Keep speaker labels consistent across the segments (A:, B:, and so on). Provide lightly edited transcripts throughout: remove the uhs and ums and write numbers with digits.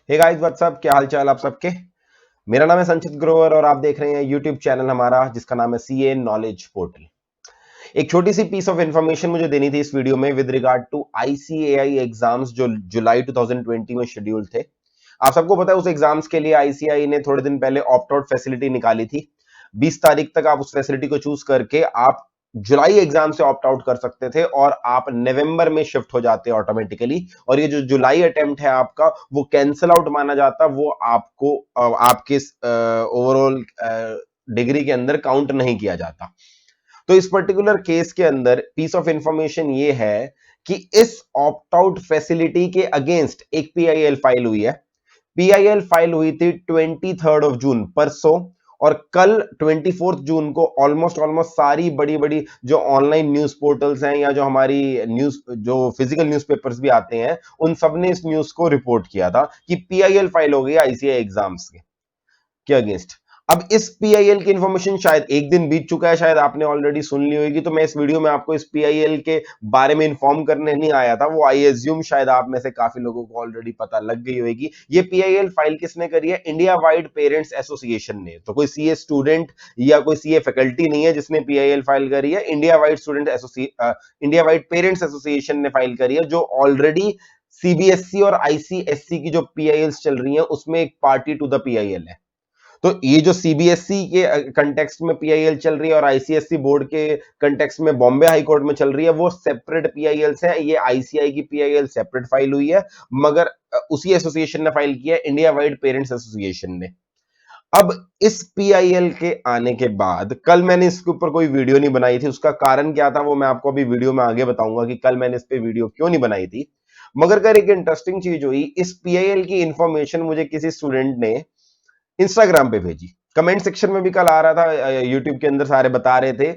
A: Hey guys what's up, क्या हाल चाल आप सबके। मेरा नाम है संचित ग्रोवर और आप देख रहे हैं यूट्यूब चैनल हमारा जिसका नाम है सीए नॉलेज पोर्टल। एक छोटी सी पीस ऑफ इंफॉर्मेशन मुझे देनी थी इस वीडियो में with regard to ICAI exams जो जुलाई 2020 में शेड्यूल थे। आप सबको पता है उस एग्जाम्स के लिए आईसीएआई ने थोड़े दिन पहले ऑप्ट आउट फैसिलिटी निकाली थी। 20 तारीख तक आप उस फैसिलिटी को चूज करके आप जुलाई एग्जाम से ऑप्ट आउट कर सकते थे और आप नवंबर में शिफ्ट हो जाते ऑटोमेटिकली। और ये जो जुलाई अटेम्प्ट है आपका वो कैंसल आउट माना जाता, वो आपको आपके ओवरऑल डिग्री के अंदर काउंट नहीं किया जाता। तो इस पर्टिकुलर केस के अंदर पीस ऑफ इंफॉर्मेशन ये है कि इस ऑप्ट आउट फैसिलिटी के अगेंस्ट एक पीआईएल फाइल हुई है। पीआईएल फाइल हुई थी 23 जून परसों, और कल 24 जून को ऑलमोस्ट ऑलमोस्ट सारी बड़ी बड़ी जो ऑनलाइन न्यूज पोर्टल्स हैं या जो हमारी न्यूज जो फिजिकल न्यूज़पेपर्स भी आते हैं उन सब ने इस न्यूज को रिपोर्ट किया था कि पीआईएल फाइल हो गई आईसीएआई एग्जाम्स के अगेंस्ट। अब इस पीआईएल की इंफॉर्मेशन शायद एक दिन बीत चुका है, शायद आपने ऑलरेडी सुन ली होगी, तो मैं इस वीडियो में आपको इस पीआईएल के बारे में इन्फॉर्म करने नहीं आया था। वो आई एज्यूम शायद आप में से काफी लोगों को ऑलरेडी पता लग गई होगी। ये पीआईएल फाइल किसने करी है? इंडिया वाइड पेरेंट्स एसोसिएशन ने। तो कोई सीए स्टूडेंट या कोई सीए फैकल्टी नहीं है जिसने पीआईएल फाइल करी है, India wide India wide parents association ने फाइल करी है, जो ऑलरेडी सीबीएसई और आईसीएसई की जो पीआईएल्स चल रही है उसमें एक पार्टी टू द पीआईएल है। तो ये जो सीबीएसई के कंटेक्स्ट में पीआईएल चल रही है और आईसीएसई बोर्ड के कंटेक्स्ट में बॉम्बे हाई कोर्ट में चल रही है, वो सेपरेट पीआईएल्स हैं। ये आईसीआई की पीआईएल सेपरेट फाइल हुई है, मगर उसी एसोसिएशन ने फाइल किया है, इंडिया वाइड पेरेंट्स एसोसिएशन ने। अब इस पीआईएल के आने के बाद कल मैंने इसके ऊपर कोई वीडियो नहीं बनाई थी। उसका कारण क्या था वो मैं आपको अभी वीडियो में आगे बताऊंगा कि कल मैंने इस पे वीडियो क्यों नहीं बनाई थी। मगर कर एक इंटरेस्टिंग चीज हुई, इस पीआईएल की इंफॉर्मेशन मुझे किसी स्टूडेंट ने इंस्टाग्राम पे भेजी। कमेंट सेक्शन में भी कल आ रहा था, यूट्यूब के अंदर सारे बता रहे थे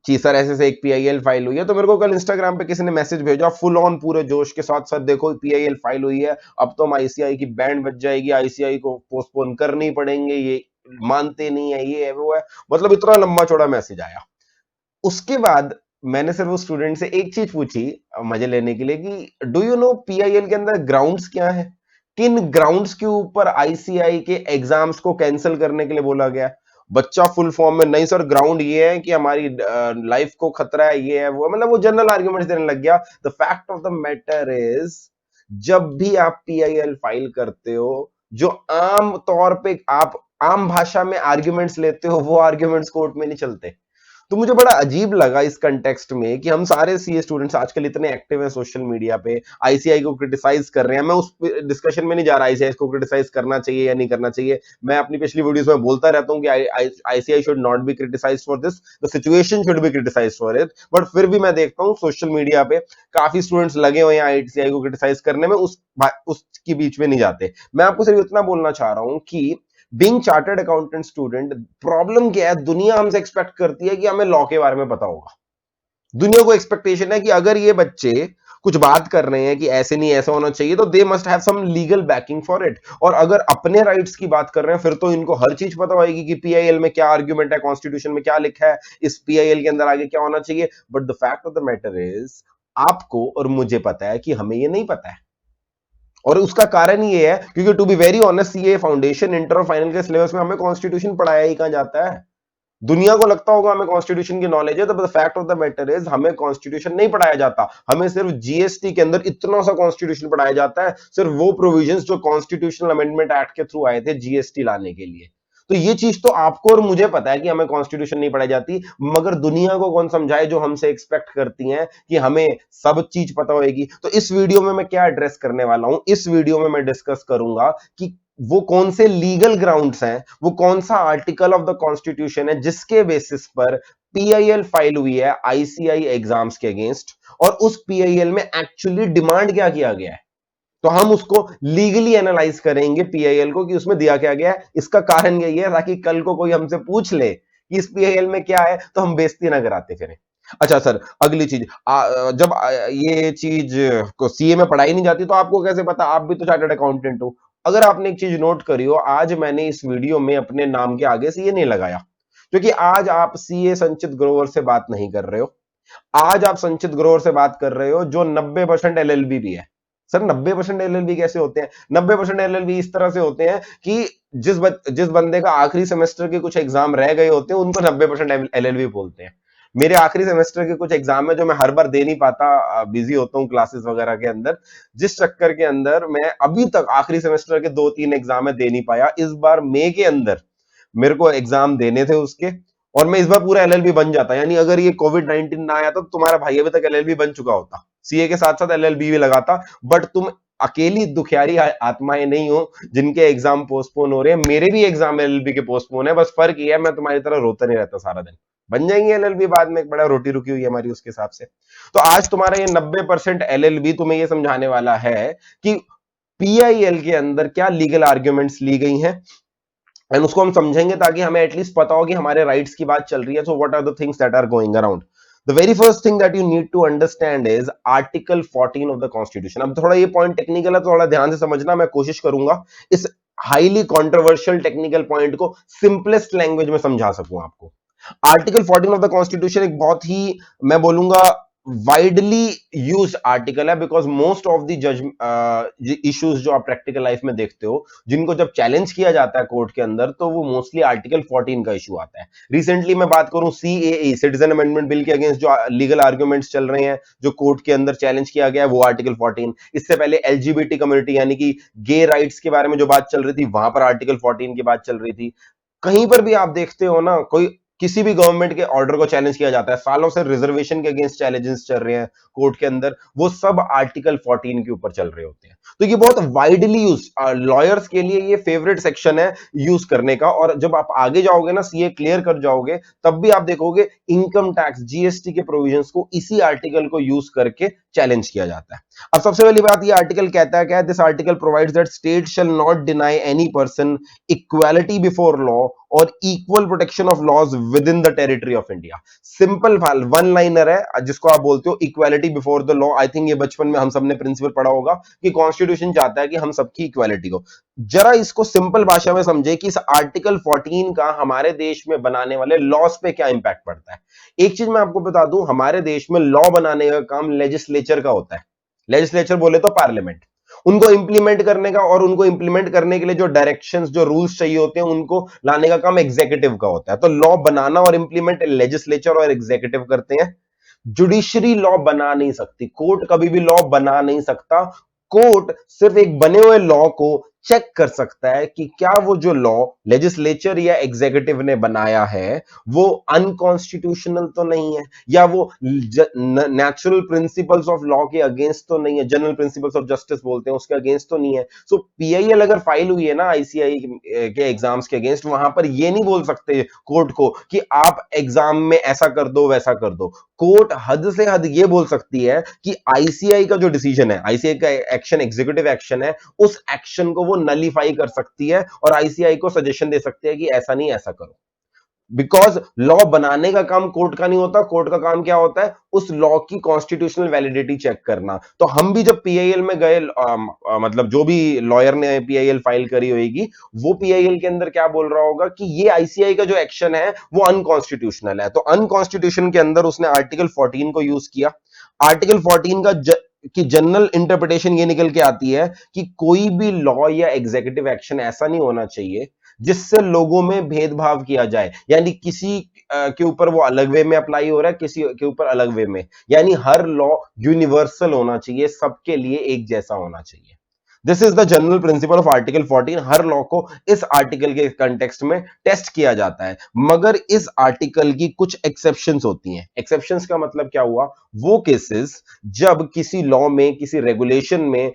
A: कि सर ऐसे से एक पीआईएल फाइल हुई है। तो मेरे को कल इंस्टाग्राम पे किसी ने मैसेज भेजा फुल ऑन पूरे जोश के साथ, सर देखो पीआईएल फाइल हुई है, अब तो हम आईसीआई की बैंड बज जाएगी, आईसीआई को पोस्टपोन करनी पड़ेंगे, ये मानते नहीं है, ये है वो है। मतलब इतना लंबा चौड़ा मैसेज आया। उसके बाद मैंने सिर्फ उस स्टूडेंट से एक चीज पूछी मजे लेने के लिए कि डू यू नो पीआईएल के अंदर ग्राउंड्स क्या है, किन ग्राउंड्स के ऊपर आईसीआई के एग्जाम्स को कैंसिल करने के लिए बोला गया। बच्चा फुल फॉर्म में, नहीं सर ग्राउंड ये है कि हमारी लाइफ को खतरा है, ये है वो, मतलब वो जनरल आर्ग्यूमेंट्स देने लग गया। The fact of the matter is, जब भी आप पीआईएल फाइल करते हो, जो आम तौर पे आप आम भाषा में आर्ग्यूमेंट्स लेते हो, वो आर्ग्यूमेंट्स कोर्ट में नहीं चलते। तो मुझे बड़ा अजीब लगा इस कंटेक्स्ट में कि हम सारे सीए स्टूडेंट्स आजकल इतने एक्टिव हैं सोशल मीडिया पे, आईसीआई को क्रिटिसाइज कर रहे हैं। मैं उस डिस्कशन में नहीं जा रहा आईसीआई को क्रिटिसाइज करना चाहिए या नहीं करना चाहिए। मैं अपनी पिछली वीडियोस में बोलता रहता हूं कि ICAI should not be criticise for this, the situation should be criticise for it. But फिर भी मैं देखता हूँ सोशल मीडिया पे काफी स्टूडेंट्स लगे हुए हैं आईसीआई को क्रिटिसाइज करने में, उसके बीच में नहीं जाते। मैं आपको सिर्फ इतना बोलना चाह रहा हूं कि being chartered accountant student, problem क्या है, दुनिया हमसे एक्सपेक्ट करती है कि हमें लॉ के बारे में पता होगा। दुनिया को एक्सपेक्टेशन है कि अगर ये बच्चे कुछ बात कर रहे हैं कि ऐसे नहीं ऐसा होना चाहिए, तो they must have some legal backing for it. और अगर अपने राइट्स की बात कर रहे हैं फिर तो इनको हर चीज पता होगी कि पीआईएल में क्या आर्ग्यूमेंट है, कॉन्स्टिट्यूशन में क्या लिखा है, इस पीआईएल के अंदर आगे क्या होना चाहिए। But the fact of the matter is, आपको और मुझे पता है कि हमें ये नहीं पता है। और उसका कारण ये है क्योंकि to be very honest, CA foundation, inter और फाइनल के सिलेबस में हमें कॉन्स्टिट्यूशन पढ़ाया ही कहां जाता है। दुनिया को लगता होगा हमें कॉन्स्टिट्यूशन की नॉलेज है, तो fact of the matter is हमें कॉन्स्टिट्यूशन नहीं पढ़ाया जाता। हमें सिर्फ जीएसटी के अंदर इतना सा कॉन्स्टिट्यूशन पढ़ाया जाता है, सिर्फ वो प्रोविजंस जो कॉन्स्टिट्यूशनल अमेंडमेंट एक्ट के थ्रू आए थे जीएसटी लाने के लिए। तो ये चीज तो आपको और मुझे पता है कि हमें कॉन्स्टिट्यूशन नहीं पढ़ाई जाती, मगर दुनिया को कौन समझाए जो हमसे एक्सपेक्ट करती हैं कि हमें सब चीज पता होगी। तो इस वीडियो में मैं क्या एड्रेस करने वाला हूं, इस वीडियो में मैं डिस्कस करूंगा कि वो कौन से लीगल ग्राउंड्स हैं, वो कौन सा आर्टिकल ऑफ द कॉन्स्टिट्यूशन है जिसके बेसिस पर पीआईएल फाइल हुई है आईसीआई एग्जाम्स के अगेंस्ट, और उस पीआईएल में एक्चुअली डिमांड क्या किया गया है। तो हम उसको लीगली एनालाइज करेंगे पीआईएल को कि उसमें दिया क्या गया है। इसका कारण यही है ताकि कल को कोई हमसे पूछ ले कि इस पीआईएल में क्या है तो हम बेइज्जती ना कराते फिरें। अच्छा सर, अगली चीज, जब ये चीज को सीए में पढ़ाई नहीं जाती तो आपको कैसे पता? आप भी तो चार्टर्ड अकाउंटेंट हो। अगर आपने एक चीज नोट करी हो, आज मैंने इस वीडियो में अपने नाम के आगे सीए नहीं लगाया, क्योंकि आज आप सीए संचित ग्रोवर से बात नहीं कर रहे हो। आज आप संचित ग्रोवर से बात कर रहे हो जो 90% एलएलबी भी है। सर 90% एलएलबी कैसे होते हैं? 90% एलएलबी इस तरह से होते हैं कि जिस बंदे का आखिरी सेमेस्टर के कुछ एग्जाम रह गए होते हैं उनको 90% एलएलबी बोलते हैं। मेरे आखिरी सेमेस्टर के कुछ एग्जाम है जो मैं हर बार दे नहीं पाता, बिजी होता हूँ क्लासेस वगैरह के अंदर, जिस चक्कर के अंदर मैं अभी तक आखिरी सेमेस्टर के 2-3 एग्जाम में दे नहीं पाया। इस बार मई के अंदर मेरे को एग्जाम देने थे उसके, और मैं इस बार पूरा एलएलबी बन जाता। यानी अगर ये कोविड 19 ना आया तो तुम्हारा भाई अभी तक एलएलबी बन चुका होता, सीए के साथ साथ एलएलबी भी लगाता। बट तुम अकेली दुखियारी आत्माएं नहीं हो जिनके एग्जाम पोस्टपोन हो रहे हैं। मेरे भी एग्जाम एलएलबी के पोस्टपोन है, बस फर्क ये है मैं तुम्हारी तरह रोता नहीं रहता सारा दिन। बन जाएंगे एलएलबी बाद में, एक बड़ा रोटी रुकी हुई है हमारी उसके हिसाब से। तो आज तुम्हारा ये 90% एलएलबी तुम्हें ये समझाने वाला है कि पीआईएल के अंदर क्या लीगल आर्ग्यूमेंट्स ली गई हैं, एंड उसको हम समझेंगे ताकि हमें एटलीस्ट पता हो कि हमारे राइट्स की बात चल रही है। So what are the things that are going around? The very first thing that you need to understand is article 14 of the constitution. अब थोड़ा ये पॉइंट टेक्निकल है, थोड़ा ध्यान से समझना, मैं कोशिश करूंगा इस हाईली कॉन्ट्रोवर्शियल टेक्निकल पॉइंट को सिंपलेस्ट लैंग्वेज में समझा सकूं आपको। आर्टिकल 14 ऑफ द कॉन्स्टिट्यूशन एक बहुत ही, मैं बोलूंगा, वाइडली यूज आर्टिकल है, बिकॉज मोस्ट ऑफ द जज इश्यूज जो आप प्रैक्टिकल लाइफ में देखते हो जिनको जब चैलेंज किया जाता है कोर्ट के अंदर, तो वो मोस्टली आर्टिकल 14 का इशू आता है। रिसेंटली मैं बात करूं सीएए, सिटीजन अमेंडमेंट बिल के अगेंस्ट जो लीगल आर्ग्यूमेंट्स चल रहे हैं, जो कोर्ट के अंदर चैलेंज किया गया है, वो आर्टिकल 14। इससे पहले एलजीबीटी कम्युनिटी यानी कि गे राइट्स के बारे में जो बात चल रही थी, वहां पर आर्टिकल 14 की बात चल रही थी। कहीं पर भी आप देखते हो ना, कोई किसी भी गवर्नमेंट के ऑर्डर को चैलेंज किया जाता है, सालों से रिजर्वेशन के अगेंस्ट चैलेंजेस चल रहे हैं कोर्ट के अंदर, वो सब आर्टिकल 14 के ऊपर चल रहे होते हैं। तो ये बहुत वाइडली यूज, लॉयर्स के लिए ये फेवरेट सेक्शन है यूज करने का। और जब आप आगे जाओगे ना, सीए क्लियर कर जाओगे, तब भी आप देखोगे इनकम टैक्स, जीएसटी के प्रोविजंस को इसी आर्टिकल को यूज करके चैलेंज किया जाता है। अब सबसे पहली बात, ये आर्टिकल कहता है क्या? This article provides that state shall not deny any person equality before law और equal protection of laws within the territory of India. Simple one liner है जिसको आप बोलते हो equality before the law. I think ये बचपन में हम सबने प्रिंसिपल पढ़ा होगा कि कॉन्स्टिट्यूशन चाहता है कि हम सबकी इक्वालिटी को। जरा इसको सिंपल भाषा में समझे कि इस आर्टिकल 14 का हमारे देश में बनाने वाले लॉज पे क्या इंपैक्ट पड़ता है। एक चीज मैं आपको बता दूं, हमारे देश में लॉ बनाने का काम लेजिस्लेचर का होता है। लेजिस्लेचर बोले तो पार्लियामेंट। उनको इंप्लीमेंट करने का, और उनको इंप्लीमेंट करने के लिए जो डायरेक्शंस, जो रूल्स चाहिए होते हैं, उनको लाने का काम एग्जीक्यूटिव का होता है। तो लॉ बनाना और इंप्लीमेंट लेजिस्लेचर और एग्जीक्यूटिव करते हैं। जुडिशरी लॉ बना नहीं सकती, कोर्ट कभी भी लॉ बना नहीं सकता। कोर्ट सिर्फ एक बने हुए लॉ को चेक कर सकता है कि क्या वो जो लॉ लेजिस्लेचर या एग्जीक्यूटिव ने बनाया है वो अनकॉन्स्टिट्यूशनल तो नहीं है, या वो नेचुरल प्रिंसिपल्स ऑफ लॉ के अगेंस्ट तो नहीं है, जनरल प्रिंसिपल्स ऑफ जस्टिस बोलते हैं, उसके अगेंस्ट तो नहीं है। सो पीआईएल अगर फाइल हुई है ना आईसीआई के एग्जाम्स के अगेंस्ट, वहां पर ये नहीं बोल सकते कोर्ट को कि आप एग्जाम में ऐसा कर दो वैसा कर दो। कोर्ट हद से हद ये बोल सकती है कि आईसीआई का जो डिसीजन है, आईसीआई का एक्शन एग्जीक्यूटिव एक्शन है, उस एक्शन को वो नलीफाई कर सकती है और आईसीआई को सजेशन दे सकती है कि ऐसा नहीं ऐसा करो। बिकॉज लॉ बनाने का काम कोर्ट का नहीं होता, कोर्ट का काम क्या होता है? उस लॉ की कॉन्स्टिट्यूशनल वैलिडिटी चेक करना। तो हम भी जब पीआईएल में गए, मतलब जो भी लॉयर ने पीआईएल फाइल करी होगी, वो पीआईएल के अंदर क्या बोल रहा होगा कि ये आईसीआई का जो एक्शन है वो अनकॉन्स्टिट्यूशनल है। तो अनकॉन्स्टिट्यूशन के अंदर उसने आर्टिकल 14 को यूज किया। आर्टिकल 14 का कि जनरल इंटरप्रिटेशन ये निकल के आती है कि कोई भी लॉ या एग्जीक्यूटिव एक्शन ऐसा नहीं होना चाहिए जिससे लोगों में भेदभाव किया जाए, यानी किसी के ऊपर वो अलग वे में अप्लाई हो रहा है, किसी के ऊपर अलग वे में। यानी हर लॉ यूनिवर्सल होना चाहिए, सबके लिए एक जैसा होना चाहिए। This is the general principle of article 14। Her law को इस आर्टिकल के कंटेक्स्ट में टेस्ट किया जाता है, मगर इस आर्टिकल की कुछ एक्सेप्शंस होती हैं। एक्सेप्शंस का मतलब क्या हुआ? वो केसेस जब किसी लॉ में, किसी रेगुलेशन में,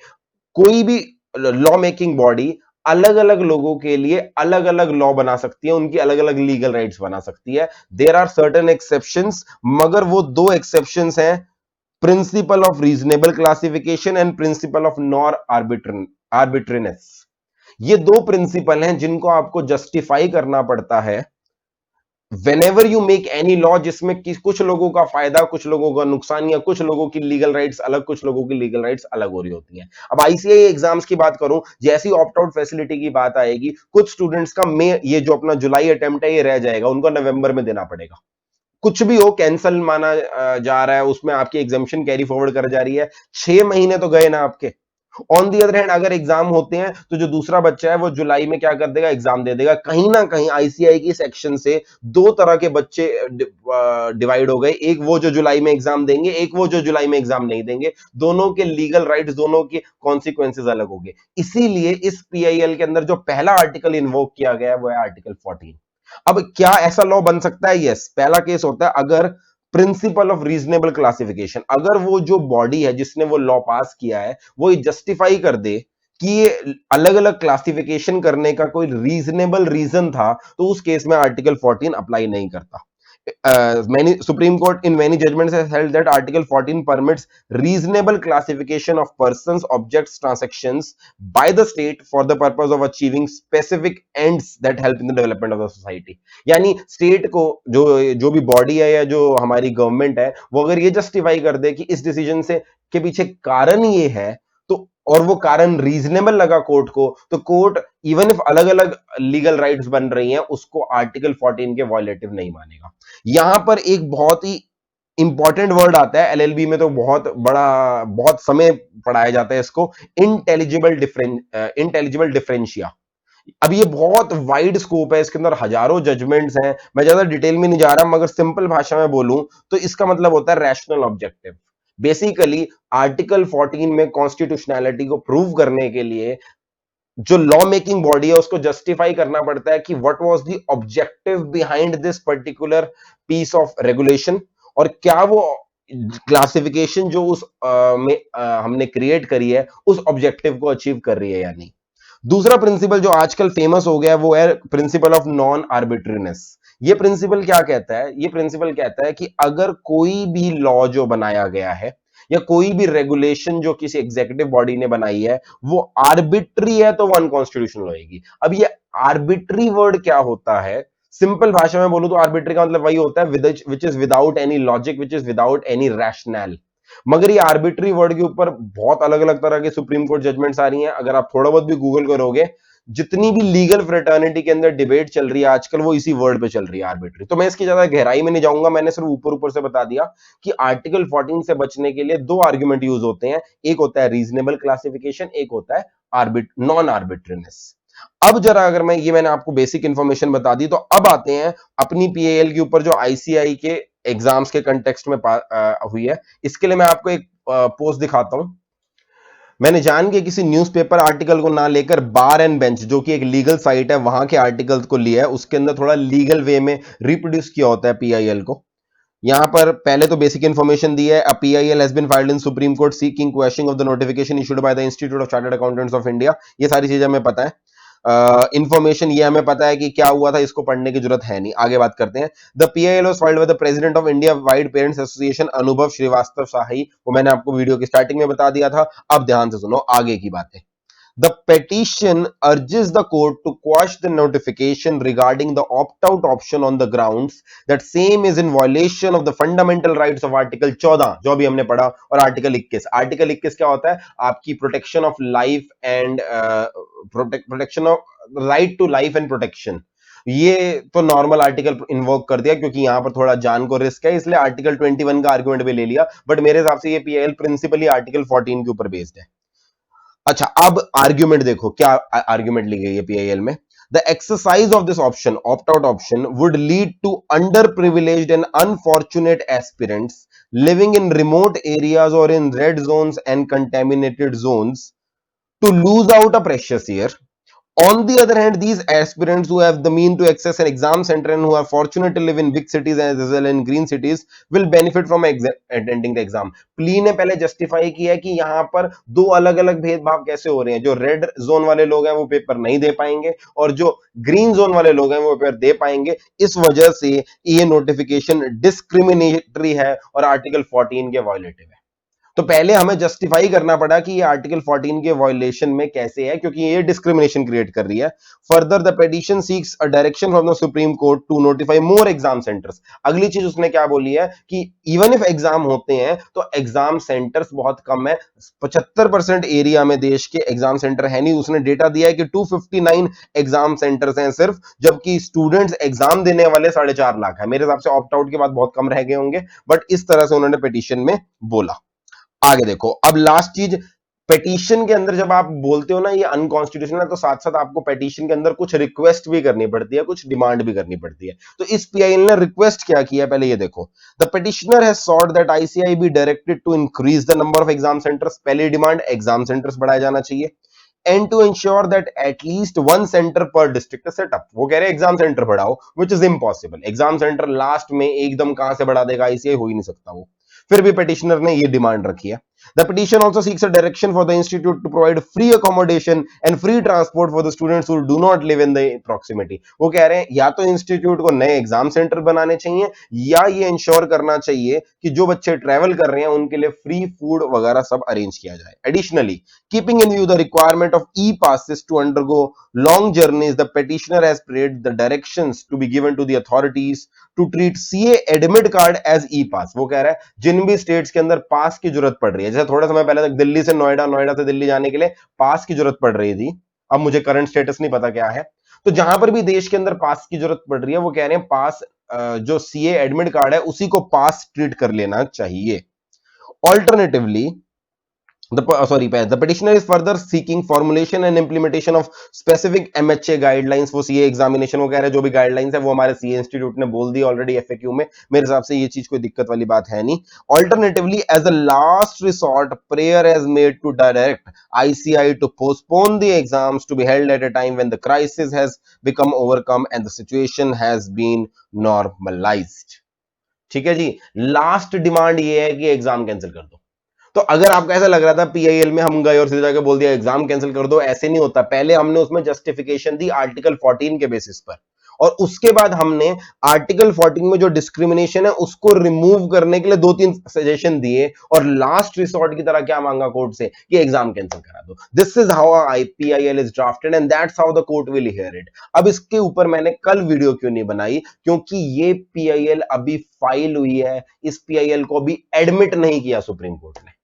A: कोई भी लॉ मेकिंग बॉडी अलग अलग लोगों के लिए अलग अलग लॉ बना सकती है, उनकी अलग अलग लीगल राइट्स बना सकती है। देयर आर सर्टेन एक्सेप्शंस, मगर वो दो एक्सेप्शंस हैं, principle of reasonable classification and principle of non arbitrariness. ये दो प्रिंसिपल हैं जिनको आपको जस्टिफाई करना पड़ता है whenever you make any law, जिसमें कुछ लोगों का फायदा, कुछ लोगों का नुकसान, या कुछ लोगों की लीगल राइट्स अलग, कुछ लोगों की लीगल राइट्स अलग हो रही होती हैं। अब आईसीआई एग्जाम्स की बात करूं, जैसी ऑप्ट आउट फैसिलिटी की बात आएगी, कुछ स्टूडेंट्स का मई, ये जो अपना जुलाई अटेम्प्ट है, ये रह जाएगा, उनको नवंबर में देना पड़ेगा। कुछ भी हो, कैंसल माना जा रहा है, उसमें आपकी एग्जामिशन कैरी फॉरवर्ड कर जा रही है, 6 महीने तो गए ना आपके। ऑन दी अदर हैंड अगर एग्जाम होते हैं तो जो दूसरा बच्चा है वो जुलाई में क्या कर देगा, एग्जाम दे देगा। कहीं ना कहीं आईसीआई की सेक्शन से दो तरह के बच्चे डिवाइड हो गए, एक वो जो जुलाई में एग्जाम देंगे, एक वो जो जुलाई में एग्जाम नहीं देंगे। दोनों के लीगल राइट्स, दोनों के कॉन्सिक्वेंसेज अलग हो गए। इसीलिए इस पीआईएल के अंदर जो पहला आर्टिकल इन्वोक किया गया है वो है आर्टिकल 14। अब क्या ऐसा लॉ बन सकता है? यस। पहला केस होता है अगर प्रिंसिपल ऑफ रीजनेबल क्लासिफिकेशन, अगर वो जो बॉडी है जिसने वो लॉ पास किया है वो जस्टिफाई कर दे कि ये अलग अलग क्लासिफिकेशन करने का कोई रीजनेबल रीजन था, तो उस केस में आर्टिकल 14 अप्लाई नहीं करता। Many Supreme Court in many judgments has held that Article 14 permits reasonable classification of persons, objects, transactions by the state for the purpose of achieving specific ends that help in the development of the society. यानी state को जो भी body है या जो हमारी government है वो अगर ये जस्टिफाई कर दे कि इस डिसीजन से के पीछे कारण ये है, तो और वो कारण रीजनेबल लगा कोर्ट को, तो कोर्ट इवन इफ अलग अलग लीगल राइट्स बन रही हैं उसको आर्टिकल 14 के वॉयलेटिव नहीं मानेगा। यहां पर एक बहुत ही इंपॉर्टेंट वर्ड आता है, एलएलबी में तो बहुत समय पढ़ाया जाता है इसको, इंटेलिजिबल डिफरेंशिया। अब ये बहुत वाइड स्कोप है, इसके अंदर हजारों जजमेंट्स हैं, मैं ज्यादा डिटेल में नहीं जा रहा, मगर सिंपल भाषा में बोलूं तो इसका मतलब होता है रैशनल ऑब्जेक्टिव। बेसिकली आर्टिकल 14 में कॉन्स्टिट्यूशनैलिटी को प्रूव करने के लिए जो लॉ मेकिंग बॉडी है उसको जस्टिफाई करना पड़ता है कि what was the objective behind this particular piece of regulation, और क्या वो क्लासिफिकेशन जो हमने क्रिएट करी है उस ऑब्जेक्टिव को अचीव कर रही है या नहीं। दूसरा प्रिंसिपल जो आजकल फेमस हो गया है वो है प्रिंसिपल ऑफ नॉन आर्बिट्रीनेस। ये प्रिंसिपल क्या कहता है? ये प्रिंसिपल कहता है कि अगर कोई भी लॉ जो बनाया गया है या कोई भी रेगुलेशन जो किसी एग्जीक्यूटिव बॉडी ने बनाई है वो आर्बिट्री है तो वो अनकॉन्स्टिट्यूशनल होगी। अब ये आर्बिट्री वर्ड क्या होता है? सिंपल भाषा में बोलूं तो आर्बिट्री का मतलब वही होता है which is without any logic, which is without any rational. मगर ये आर्बिट्री वर्ड के ऊपर बहुत अलग अलग तरह के सुप्रीम कोर्ट जजमेंट्स आ रही हैं। अगर आप थोड़ा बहुत भी गूगल करोगे, जितनी भी लीगल फ्रेटर्निटी के अंदर डिबेट चल रही है आजकल वो इसी वर्ड पे चल रही है, आर्बिट्री। तो मैं इसकी ज्यादा गहराई में नहीं जाऊंगा, मैंने सिर्फ ऊपर ऊपर से बता दिया कि आर्टिकल 14 से बचने के लिए दो आर्ग्यूमेंट यूज होते हैं, एक होता है रीजनेबल क्लासिफिकेशन, एक होता है नॉन आर्बिट्रीनेस। अब जरा अगर मैंने आपको बेसिक इंफॉर्मेशन बता दी, तो अब आते हैं अपनी पीएएल के ऊपर जो आईसीआई के एग्जाम्स के कंटेक्स्ट में हुई है। इसके लिए मैं आपको एक पोस्ट दिखाता हूं। मैंने जान के किसी न्यूज़पेपर आर्टिकल को ना लेकर बार एंड बेंच जो कि एक लीगल साइट है वहां के आर्टिकल्स को लिया है, उसके अंदर थोड़ा लीगल वे में रिप्रोड्यूस किया होता है पीआईएल को। यहां पर पहले तो बेसिक इंफॉर्मेशन दी है, a PIL has been filed in Supreme Court seeking questioning of the notification issued by the Institute of Chartered Accountants of India. ये सारी चीजें हमें पता है। इंफॉर्मेशन ये हमें पता है कि क्या हुआ था, इसको पढ़ने की जरूरत है नहीं। आगे बात करते हैं। The PIL was filed by the president of India wide parents association अनुभव श्रीवास्तव शाही, वो मैंने आपको वीडियो की स्टार्टिंग में बता दिया था। अब ध्यान से सुनो आगे की बातें। The petition urges the court to quash the notification regarding the opt-out option on the grounds that same is in violation of the fundamental rights of Article 14 जो भी हमने पढ़ा, और आर्टिकल 21। आर्टिकल 21 क्या होता है? आपकी protection of life and protection of right to life and protection. ये तो नॉर्मल आर्टिकल इन्वोक कर दिया क्योंकि यहां पर थोड़ा जान को रिस्क है, इसलिए आर्टिकल 21 का आर्गुमेंट भी ले लिया, बट मेरे हिसाब से ये पीआईएल प्रिंसिपली आर्टिकल 14 के ऊपर बेस्ड है। अच्छा, अब आर्ग्यूमेंट देखो, क्या आर्ग्यूमेंट ली गई है पीआईएल में। The exercise of this option, opt out option, would lead to under privileged and unfortunate aspirants living in remote areas और in red zones and contaminated zones to lose out a precious year. On the other hand, these aspirants who have the mean to access an exam center and who are fortunate to live in big cities as well in green cities will benefit from attending the exam. Plea ने पहले justify किया कि यहां पर दो अलग अलग भेदभाव कैसे हो रहे हैं। जो रेड जोन वाले लोग हैं वो पेपर नहीं दे पाएंगे और जो ग्रीन जोन वाले लोग हैं वो पेपर दे पाएंगे। इस वजह से ये नोटिफिकेशन डिस्क्रिमिनेटरी है और आर्टिकल 14 के वायोलेटिव है। तो पहले हमें जस्टिफाई करना पड़ा कि ये आर्टिकल 14 के वायलेशन में कैसे है, क्योंकि ये डिस्क्रिमिनेशन क्रिएट कर रही है। Further the petition seeks a direction from the Supreme Court to notify more exam centres. अगली चीज उसने क्या बोली है कि इवन इफ एग्जाम होते हैं तो एग्जाम सेंटर्स बहुत कम है, 75% एरिया में देश के एग्जाम सेंटर है नहीं। उसने डेटा दिया है कि 259 एग्जाम सेंटर्स हैं सिर्फ, जबकि स्टूडेंट्स एग्जाम देने वाले 4.5 लाख है। मेरे हिसाब से ऑप्ट आउट के बाद बहुत कम रह गए होंगे, बट इस तरह से उन्होंने पिटीशन में बोला। आगे देखो, अब लास्ट चीज, पेटिशन के अंदर जब आप बोलते हो ना ये अनकॉन्स्टिट्यूशनल है, तो साथ साथ आपको पेटिशन के अंदर कुछ रिक्वेस्ट भी करनी पड़ती है, कुछ डिमांड भी करनी पड़ती है। तो इस पीआईएल ने रिक्वेस्ट क्या किया पहले ये देखो, the petitioner has sought that ICAI be directed to increase the number of exam centres. पहली डिमांड, एग्जाम सेंटर्स बढ़ाया जाना चाहिए, and to ensure that at least one centre per district set up. वो कह रहे हैं एग्जाम सेंटर बढ़ाओ, which is impossible. Exam centre last में एकदम कहां से बढ़ा देगा आईसीआई, हो ही नहीं सकता वो। फिर भी पिटिशनर ने ये डिमांड रखी है। The petition also seeks a direction for the institute to provide free accommodation and free transport for the students who do not live in the proximity। वो कह रहे हैं या तो इंस्टीट्यूट को नए एग्जाम सेंटर बनाने चाहिए, या ये इंश्योर करना चाहिए कि जो बच्चे ट्रैवल कर रहे हैं उनके लिए फ्री फूड वगैरह सब अरेंज किया जाए। Additionally, keeping in view the requirement of E passes to undergo long journeys, the petitioner has prayed the directions to be given to the authorities to treat CA admit card as E pass। वो कह रहा है जिन भी states के अंदर पास की जरूरत पड़ रही है, जैसे थोड़ा समय पहले तक दिल्ली से नोएडा, नोएडा से दिल्ली जाने के लिए पास की जरूरत पड़ रही थी, अब मुझे करंट स्टेटस नहीं पता क्या है, तो जहां पर भी देश के अंदर पास की जरूरत पड़ रही है, वो कह रहे हैं पास जो सीए एडमिट कार्ड है उसी को पास ट्रीट कर लेना चाहिए। Alternatively the petitioner is further seeking formulation and implementation of specific MHA guidelines for CA examination। वो कह रहे हैं जो भी गाइडलाइंस है वो हमारे CA इंस्टीट्यूट ने बोल दी ऑलरेडी FAQ में, मेरे हिसाब से ये चीज कोई दिक्कत वाली बात है नहीं। Alternatively, as a last resort, prayer has made to direct ICI to postpone the exams to be held at a time when the crisis has become overcome and the situation has been normalized। ठीक है जी, last demand ये है कि exam cancel कर दो। तो अगर आपको ऐसा लग रहा था पीआईएल में हम गए और सीधा जाके बोल दिया एग्जाम कैंसिल कर दो, ऐसे नहीं होता। पहले हमने उसमें जस्टिफिकेशन दी आर्टिकल 14 के बेसिस पर, और उसके बाद हमने आर्टिकल 14 में जो डिस्क्रिमिनेशन है उसको रिमूव करने के लिए 2-3 सजेशन दिए, और लास्ट रिसोर्ट की तरह क्या मांगा कोर्ट से कि एग्जाम कैंसिल करा दो। This is how PIL is drafted and that's how the court will hear it. अब इसके ऊपर मैंने कल वीडियो क्यों नहीं बनाई, क्योंकि ये पीआईएल अभी फाइल हुई है, इस पीआईएल को अभी एडमिट नहीं किया सुप्रीम कोर्ट ने।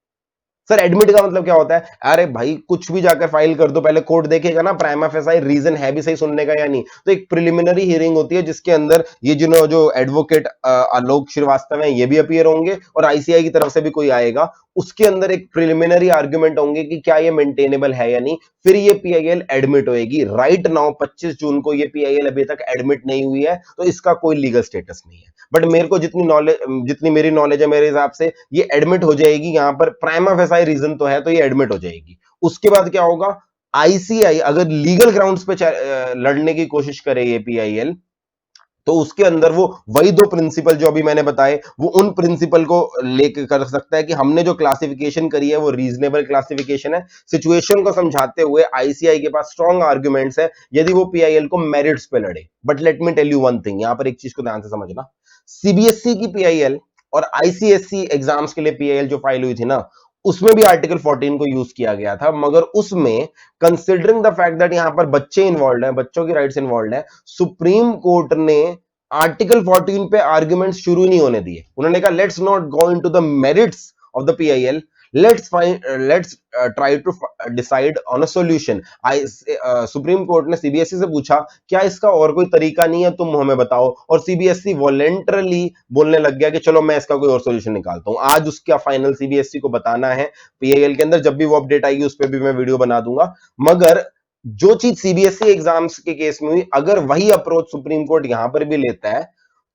A: सर एडमिट का मतलब क्या होता है? अरे भाई कुछ भी जाकर फाइल कर दो, पहले कोर्ट देखेगा ना प्राइमा फेसाई रीजन है भी सही सुनने का या नहीं। तो एक प्रिलिमिनरी हियरिंग होती है जिसके अंदर ये जो एडवोकेट आलोक श्रीवास्तव हैं ये भी अपीयर होंगे, और आईसीआई की तरफ से भी कोई आएगा, उसके अंदर एक प्रिलिमिनरी आर्गुमेंट होंगे कि क्या ये मेंटेनेबल है या नहीं, फिर ये पीआईएल एडमिट होएगी। राइट नाउ 25 जून को ये पीआईएल अभी तक एडमिट नहीं हुई है, तो इसका कोई लीगल स्टेटस नहीं है। बट मेरे को जितनी मेरी नॉलेज है, मेरे हिसाब से ये एडमिट हो जाएगी। यहां पर प्राइमा फेसाई रीजन तो है, तो ये एडमिट हो जाएगी। उसके बाद क्या होगा, आईसीआई अगर लीगल ग्राउंड्स पे लड़ने की कोशिश करे ये पीआईएल, तो उसके अंदर वो वही 2 प्रिंसिपल जो अभी मैंने बताए, वो उन प्रिंसिपल को लेकर कर सकता है कि हमने जो क्लासिफिकेशन करी है वो रीजनेबल क्लासिफिकेशन है। सिचुएशन को समझाते हुए आईसीआई के पास स्ट्रॉन्ग आर्गुमेंट्स है यदि वो पीआईएल को मेरिट्स पे लड़े। But let me tell you one thing, यहां पर एक चीज को ध्यान से समझना, सीबीएसई की पीआईएल और आईसीएसई एग्जाम्स के लिए पीआईएल जो फाइल हुई थी ना, उसमें भी आर्टिकल 14 को यूज किया गया था, मगर उसमें कंसिडरिंग द फैक्ट दैट यहां पर बच्चे इन्वॉल्व हैं, बच्चों की राइट्स इन्वॉल्व है, सुप्रीम कोर्ट ने आर्टिकल 14 पे आर्ग्यूमेंट्स शुरू नहीं होने दिए। उन्होंने कहा let's not go into the merits of the PIL, let's try to decide on a solution. Supreme Court ने सीबीएसई से पूछा क्या इसका और कोई तरीका नहीं है, तुम हमें बताओ, और सीबीएसई वॉलेंटरली बोलने लग गया कि चलो मैं इसका कोई और सॉल्यूशन निकालता हूं। आज उसका फाइनल सीबीएसई को बताना है पीआईएल के अंदर, जब भी वो अपडेट आएगी उस पर भी मैं वीडियो बना दूंगा। मगर जो चीज सीबीएसई एग्जाम्स के केस में हुई, अगर वही अप्रोच सुप्रीम कोर्ट यहां पर भी लेता है,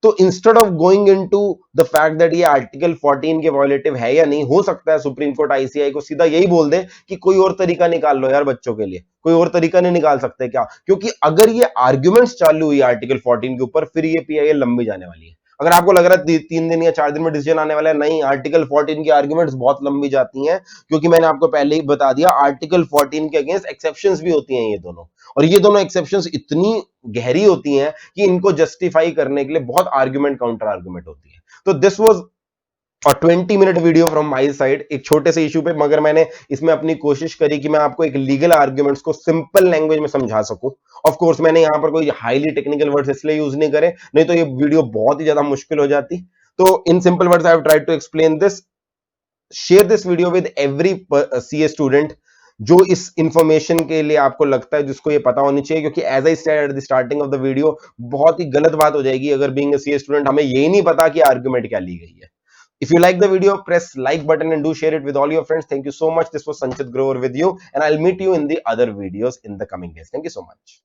A: तो instead of going into the fact that ये आर्टिकल 14 के वॉयलेटिव है या नहीं, हो सकता है सुप्रीम कोर्ट आईसीआई को सीधा यही बोल दे कि कोई और तरीका निकाल लो यार बच्चों के लिए। कोई और तरीका नहीं निकाल सकते क्या? क्योंकि अगर ये आर्ग्यूमेंट्स चालू हुई आर्टिकल 14 के ऊपर, फिर ये पीआईएल लंबी जाने वाली है। अगर आपको लग रहा है 3 दिन या 4 दिन में डिसीजन आने वाला है, नहीं, आर्टिकल 14 की आर्ग्यूमेंट्स बहुत लंबी जाती हैं, क्योंकि मैंने आपको पहले ही बता दिया आर्टिकल 14 के अगेंस्ट एक्सेप्शंस भी होती हैं ये दोनों, और ये दोनों एक्सेप्शंस इतनी गहरी होती हैं कि इनको जस्टिफाई करने के लिए बहुत आर्ग्यूमेंट काउंटर आर्ग्यूमेंट होती है। तो दिस वाज और 20 minute video from my side, एक छोटे से इशू पे, मगर मैंने इसमें अपनी कोशिश करी कि मैं आपको एक लीगल आर्ग्यूमेंट्स को सिंपल लैंग्वेज में समझा सकूं। ऑफ कोर्स मैंने यहां पर कोई हाईली टेक्निकल वर्ड्स इसलिए यूज नहीं करे, नहीं तो ये वीडियो बहुत ही ज्यादा मुश्किल हो जाती। तो in simple words I have tried to explain this. Share this video with every CA student जो इस इंफॉर्मेशन के लिए आपको लगता है जिसको ये पता होनी चाहिए, क्योंकि as I said at the starting of the video, बहुत ही गलत बात हो जाएगी अगर बीइंग अ सीए स्टूडेंट हमें यही नहीं पता कि आर्ग्यूमेंट क्या ली गई है। If you like the video, press like button and do share it with all your friends. Thank you so much. This was Sanchit Grover with you, and I'll meet you in the other videos in the coming days. Thank you so much.